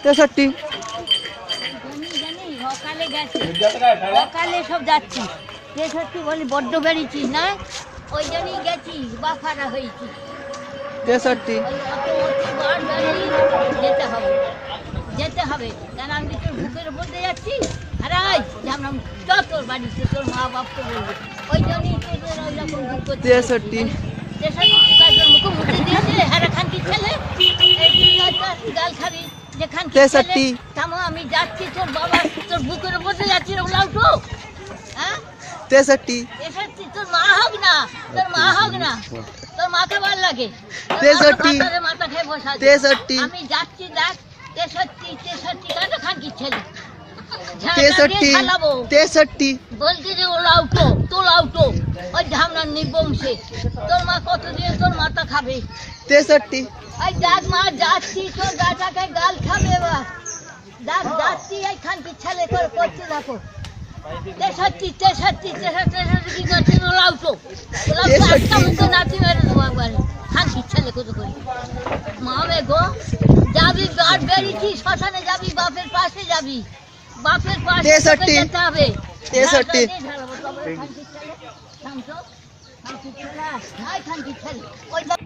63 সকালে সব যাচ্ছি 63 বলি বড্ড বেরিয়েছিস না ওই জন্যই গেছি বাফারা হয়েছি 63 যেতে হবে কেন আমি তোর বুকের উপর দিয়ে যাচ্ছি আর যেমন তোর বাড়িতে তোর মা বাপকে বলবো ওই জন্যই তোদের ওই রকম 63 মুখে মুখে দিয়েছে হারা খানকি ছেলে গাল খাবি যেখান থামো আমি যাচ্ছি তোর বাবা তোর বুকের উপর দিয়ে যাচ্ছি ওগুলো উঠো হ্যাঁ 63 তোর মা হোক না তোর মাকে ভাল লাগে 63 মাথা খেয়ে বসা 63 আমি যাচ্ছি দেখ 63 কাটা খানকি ছেলে 63 বলছি যে ওলা উঠো তোলা উঠো ওই ঝামনার নিবংশে তোর মা কত দিয়ে তোর মাথা খাবে 63 ওই দেখ মা যাচ্ছি তোর গাটাকে গাল খাবে এবার দেখ যাচ্ছি এই খানকি ছেলে করে করতে দেখো 63 কি করছি ওলা উঠো একটা মুখে নাচি মেরে দেবো একবারে খানকি ছেলে কত করি মা গো যাবি গাড় বেরিয়েছি শ্মশানে যাবি বাপের পাশে যাবি বাপের পাশে যেতে হবে 63